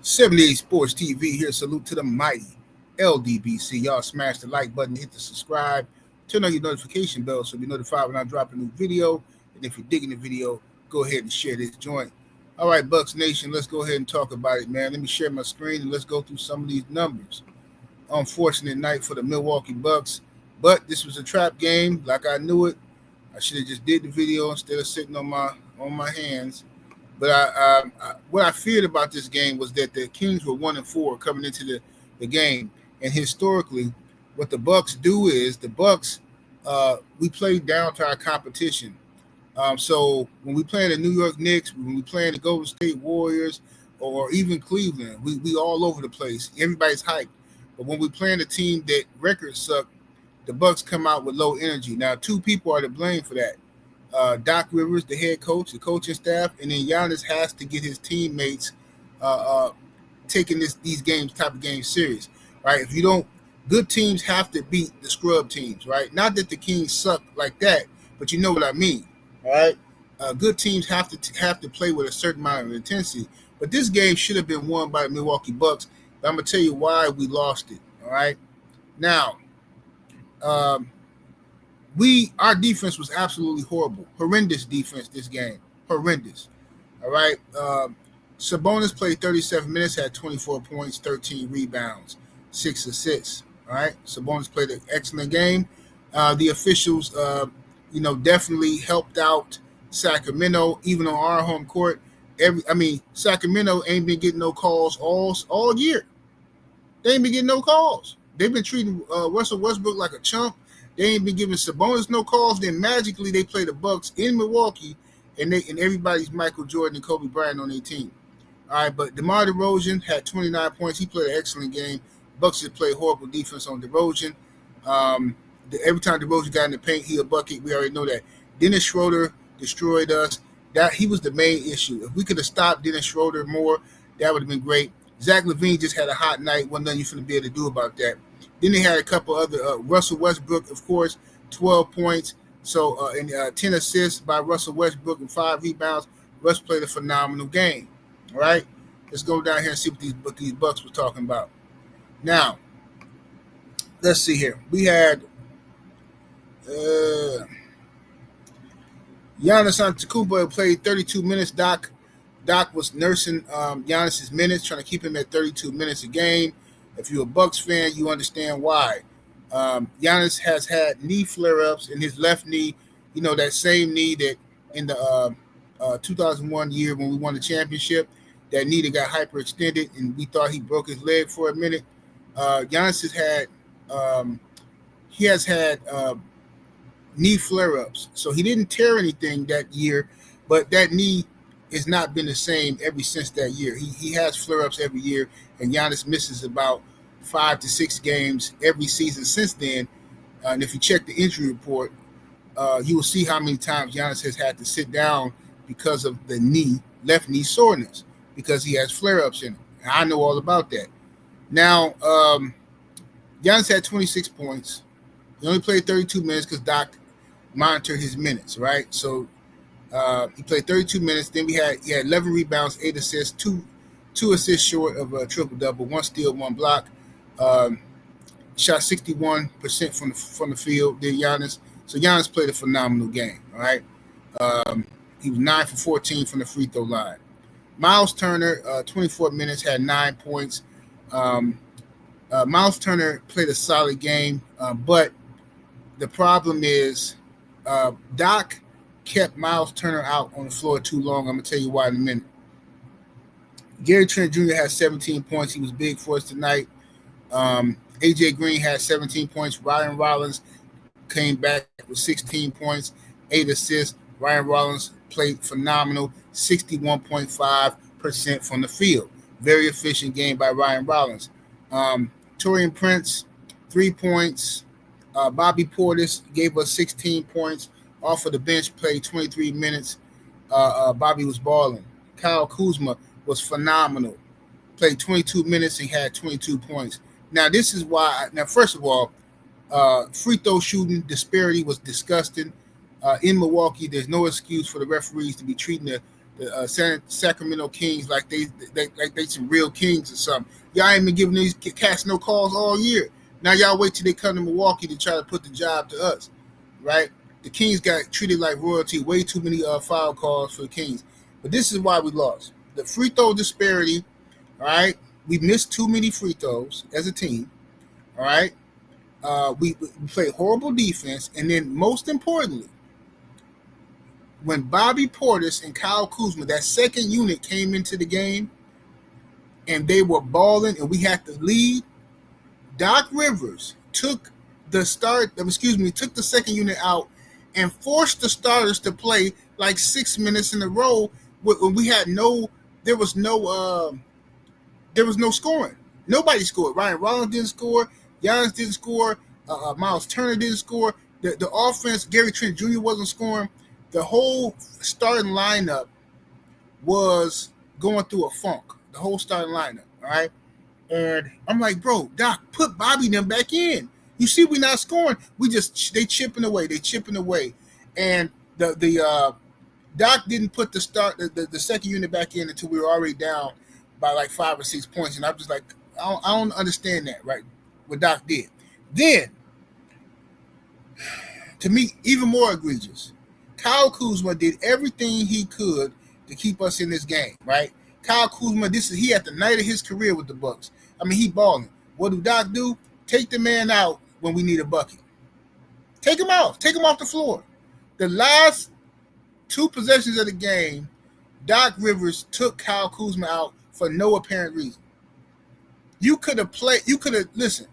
78 Sports TV here. Salute to the mighty ldbc. Y'all smash the like button, hit the subscribe, turn on your notification bell so you'll be notified when I drop a new video. And if you're digging the video, go ahead and share this joint. All right, Bucks Nation, let's go ahead and talk about it, man. Let me share my screen and let's go through some of these numbers. Unfortunate night for the Milwaukee Bucks, but this was a trap game like I knew it. I should have just did the video instead of sitting on my hands. But what I feared about this game was that the Kings were 1-4 coming into the game, and historically, what the Bucks do is the Bucks we play down to our competition. So when we play the New York Knicks, when we play the Golden State Warriors, or even Cleveland, we all over the place. Everybody's hyped. But when we play a team that records suck, the Bucks come out with low energy. Now, two people are to blame for that. Doc Rivers, the head coach, the coaching staff, and then Giannis has to get his teammates taking these type of games serious, right? If you don't, good teams have to beat the scrub teams, right? Not that the Kings suck like that, but you know what I mean, all right? Good teams have to play with a certain amount of intensity. But this game should have been won by the Milwaukee Bucks. But I'm gonna tell you why we lost it. All right, now. Our defense was absolutely horrendous defense this game, horrendous. All right, Sabonis played 37 minutes, had 24 points, 13 rebounds, 6 assists. All right, Sabonis played an excellent game. The officials, definitely helped out Sacramento, even on our home court. Sacramento ain't been getting no calls all year. They ain't been getting no calls. They've been treating Russell Westbrook like a chump. They ain't been giving Sabonis no calls. Then magically they play the Bucks in Milwaukee, and everybody's Michael Jordan and Kobe Bryant on their team. All right, but DeMar DeRozan had 29 points. He played an excellent game. Bucks just played horrible defense on DeRozan. Every time DeRozan got in the paint, he a bucket. We already know that. Dennis Schroeder destroyed us. That he was the main issue. If we could have stopped Dennis Schroeder more, that would have been great. Zach LaVine just had a hot night. Wasn't nothing you're going to be able to do about that. Then they had a couple other Russell Westbrook, of course, 12 points. So and 10 assists by Russell Westbrook and 5 rebounds. Russ played a phenomenal game. All right, let's go down here and see what these Bucks were talking about. Now, let's see here. We had Giannis Antetokounmpo played 32 minutes. Doc was nursing Giannis's minutes, trying to keep him at 32 minutes a game. If you're a Bucks fan, you understand why. Giannis has had knee flare-ups in his left knee. You know, that same knee that in the 2001 year when we won the championship, that knee that got hyperextended, and we thought he broke his leg for a minute. Giannis has had knee flare-ups. So he didn't tear anything that year, but that knee has not been the same ever since that year. He has flare-ups every year, and Giannis misses about 5 to 6 games every season since then. And if you check the injury report, you will see how many times Giannis has had to sit down because of the left knee soreness, because he has flare-ups in it. And I know all about that. Now, Giannis had 26 points. He only played 32 minutes because Doc monitored his minutes, right? So he played 32 minutes. Then he had 11 rebounds, 8 assists, two assists short of a triple-double, 1 steal, 1 block. Shot 61% from the field, did Giannis. So Giannis played a phenomenal game, all right? He was 9 for 14 from the free throw line. Miles Turner, 24 minutes, had 9 points. Miles Turner played a solid game, but the problem is Doc kept Miles Turner out on the floor too long. I'm going to tell you why in a minute. Gary Trent Jr. had 17 points. He was big for us tonight. A.J. Green had 17 points. Ryan Rollins came back with 16 points, 8 assists. Ryan Rollins played phenomenal, 61.5% from the field. Very efficient game by Ryan Rollins. Taurean Prince, 3 points. Bobby Portis gave us 16 points. Off of the bench, played 23 minutes. Bobby was balling. Kyle Kuzma was phenomenal. Played 22 minutes and had 22 points. Now, this is why. Now, first of all, free throw shooting disparity was disgusting. In Milwaukee, there's no excuse for the referees to be treating the Sacramento Kings like they some real kings or something. Y'all ain't been giving these cats no calls all year. Now y'all wait till they come to Milwaukee to try to put the job to us, right? The Kings got treated like royalty. Way too many foul calls for the Kings. But this is why we lost. The free throw disparity, all right? We missed too many free throws as a team, all right? We played horrible defense. And then most importantly, when Bobby Portis and Kyle Kuzma, that second unit, came into the game and they were balling and we had to lead, Doc Rivers took the second unit out and forced the starters to play like 6 minutes in a row when we had there was no scoring. Nobody scored. Ryan Rollins didn't score. Giannis didn't score. Miles Turner didn't score. The offense, Gary Trent Jr. wasn't scoring. The whole starting lineup was going through a funk. The whole starting lineup, all right? And I'm like, bro, Doc, put Bobby and them back in. You see, we're not scoring. They chipping away. And the Doc didn't put the second unit back in until we were already down by like 5 or 6 points. And I'm just like, I don't understand that, right? What Doc did. Then, to me, even more egregious, Kyle Kuzma did everything he could to keep us in this game, right? Kyle Kuzma, he at the night of his career with the Bucks. I mean, he balling. What do Doc do? Take the man out when we need a bucket. Take him out. Take him off the floor. The last 2 possessions of the game, Doc Rivers took Kyle Kuzma out for no apparent reason. Listen,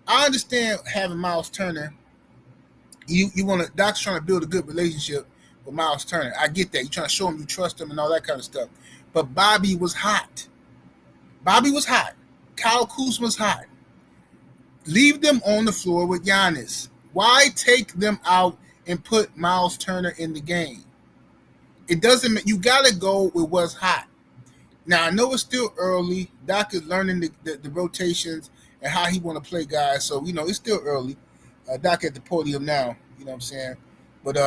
I understand having Miles Turner. Doc's trying to build a good relationship with Miles Turner. I get that. You're trying to show him you trust him and all that kind of stuff. But Bobby was hot. Kyle Kuzma's hot. Leave them on the floor with Giannis. Why take them out and put Miles Turner in the game? It doesn't. You got to go with what's hot. Now, I know it's still early. Doc is learning the rotations and how he want to play guys. So, it's still early. Doc at the podium now, you know what I'm saying? But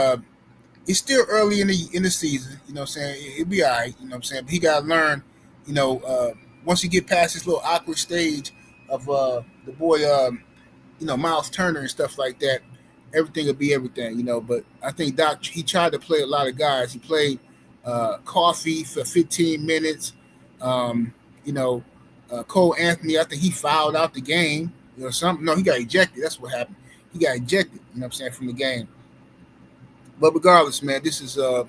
it's still early in the season, you know what I'm saying? It'll be all right, you know what I'm saying? But he got to learn, once you get past this little awkward stage of the boy, Miles Turner and stuff like that, everything will be everything, But I think Doc, he tried to play a lot of guys. He played Coffee for 15 minutes. Cole Anthony, I think he fouled out the game or something. No, he got ejected. That's what happened. He got ejected, from the game. But regardless, man, this is a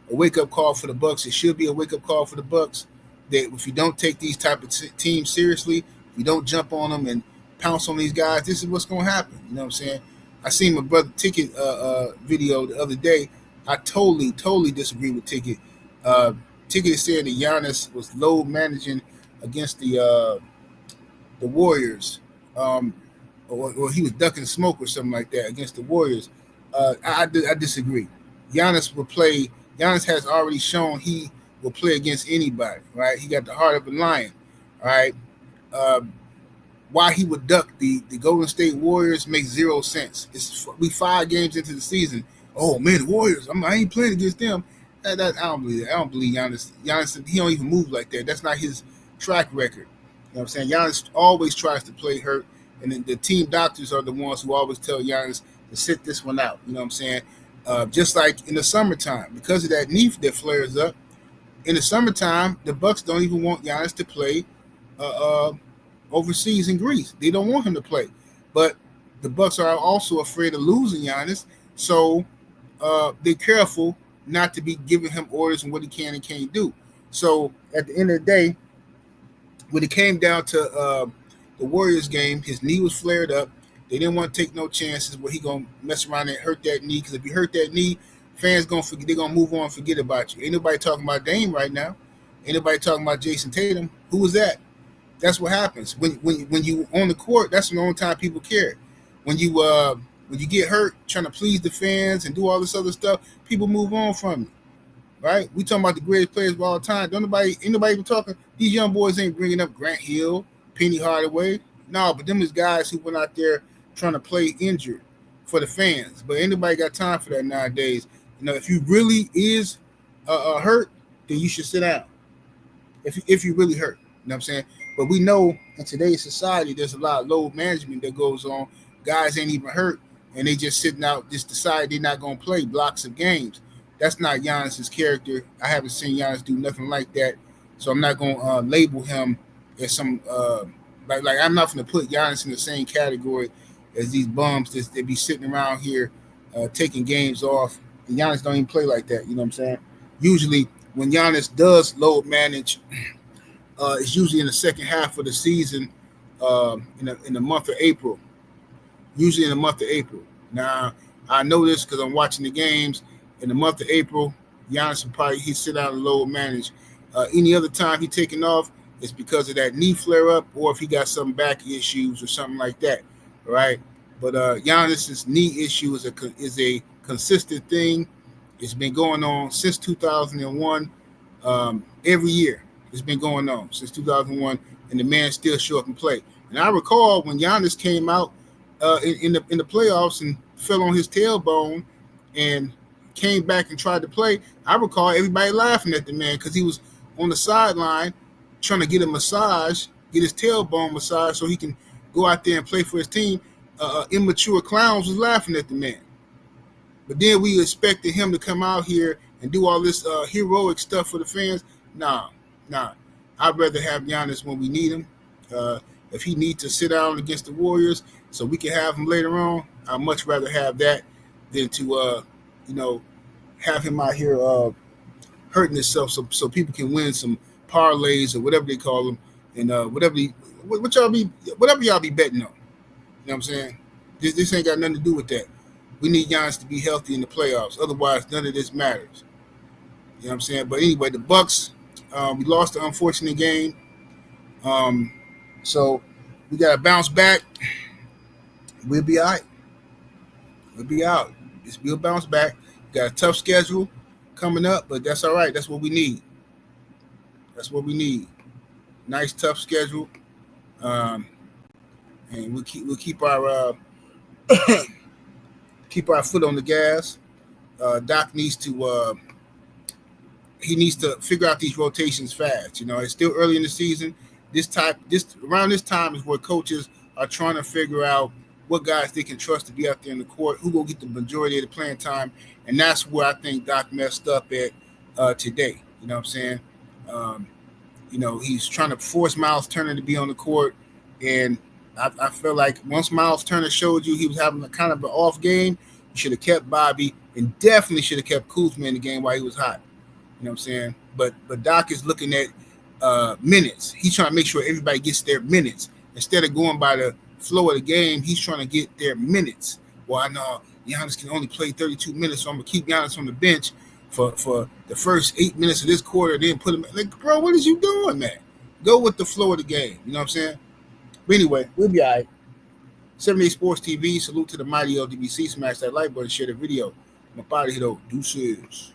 wake-up call for the Bucks. It should be a wake-up call for the Bucks that if you don't take these type of teams seriously, if you don't jump on them and pounce on these guys, this is what's going to happen. You know what I'm saying? I seen my brother Ticket video the other day. I totally disagree with Ticket. Ticket is saying that Giannis was low managing against the Warriors. Or he was ducking smoke or something like that against the Warriors. I disagree. Giannis has already shown he will play against anybody, right? He got the heart of a lion, all right? Why he would duck the Golden State Warriors makes zero sense. We 5 games into the season. Oh, man, the Warriors, I ain't playing against them. I don't believe that. I don't believe Giannis. Giannis, he don't even move like that. That's not his track record. You know what I'm saying? Giannis always tries to play hurt. And then the team doctors are the ones who always tell Giannis to sit this one out. You know what I'm saying? Just like in the summertime, because of that knee that flares up, in the summertime, the Bucks don't even want Giannis to play overseas in Greece. They don't want him to play. But the Bucks are also afraid of losing Giannis, so they're careful not to be giving him orders on what he can and can't do. So at the end of the day, when it came down to the Warriors game, his knee was flared up. They didn't want to take no chances where he gonna mess around and hurt that knee. Because if you hurt that knee, fans they're gonna move on and forget about you. Ain't nobody talking about Dame right now. Ain't nobody talking about Jason Tatum. Who was that? That's what happens when you on the court. That's the only time people care. When you get hurt trying to please the fans and do all this other stuff, people move on from you. Right? We talking about the greatest players of all time. Ain't nobody even talking. These young boys ain't bringing up Grant Hill, Penny Hardaway. No, but them is guys who went out there trying to play injured for the fans. But anybody got time for that nowadays? If you really is hurt, then you should sit down. If you really hurt, you know what I'm saying? But we know in today's society, there's a lot of load management that goes on. Guys ain't even hurt, and they just sitting out, just decide they're not gonna play blocks of games. That's not Giannis's character. I haven't seen Giannis do nothing like that, so I'm not gonna label him as some like I'm not gonna put Giannis in the same category as these bums that be sitting around here taking games off. And Giannis don't even play like that. You know what I'm saying? Usually, when Giannis does load manage, it's usually in the second half of the season, in the month of April. Usually in the month of April. Now, I know this because I'm watching the games. In the month of April, Giannis will probably sit down and load manage. Any other time he taking off, it's because of that knee flare up, or if he got some back issues or something like that, right? But Giannis's knee issue is a consistent thing. It's been going on since 2001. Every year it's been going on since 2001, and the man still show up and play. And I recall when Giannis came out in the playoffs and fell on his tailbone and came back and tried to play. I recall everybody laughing at the man because he was on the sideline trying to get a massage, get his tailbone massage so he can go out there and play for his team. Immature clowns was laughing at the man. But then we expected him to come out here and do all this heroic stuff for the fans. Nah. I'd rather have Giannis when we need him. If he needs to sit down against the Warriors so we can have him later on, I'd much rather have that than to, have him out here hurting himself so people can win some parlays or whatever they call them, and whatever y'all be betting on. You know what I'm saying? This ain't got nothing to do with that. We need Giannis to be healthy in the playoffs. Otherwise, none of this matters. You know what I'm saying? But anyway, the Bucks, we lost the unfortunate game. So we got to bounce back. We'll be all right. We'll be out. We'll bounce back. We got a tough schedule coming up, but that's all right. That's what we need. Nice, tough schedule. And we'll keep our keep our foot on the gas. Doc needs to figure out these rotations fast. It's still early in the season. Around this time is where coaches are trying to figure out what guys they can trust to be out there in the court, who will get the majority of the playing time, and that's where I think Doc messed up at today. You know what I'm saying? He's trying to force Miles Turner to be on the court, and I feel like once Miles Turner showed you he was having a kind of an off game, you should have kept Bobby and definitely should have kept Kuzma in the game while he was hot. You know what I'm saying? But Doc is looking at minutes. He's trying to make sure everybody gets their minutes. Instead of going by the flow of the game, he's trying to get their minutes. Well, I know Giannis can only play 32 minutes, so I'm going to keep Giannis on the bench for the first 8 minutes of this quarter, then put him like, bro, what is you doing, man? Go with the flow of the game. You know what I'm saying? But anyway, we'll be all right. 78 Sports TV, salute to the mighty ldbc. Smash that like button, share the video. I'm about to hit over. Deuces.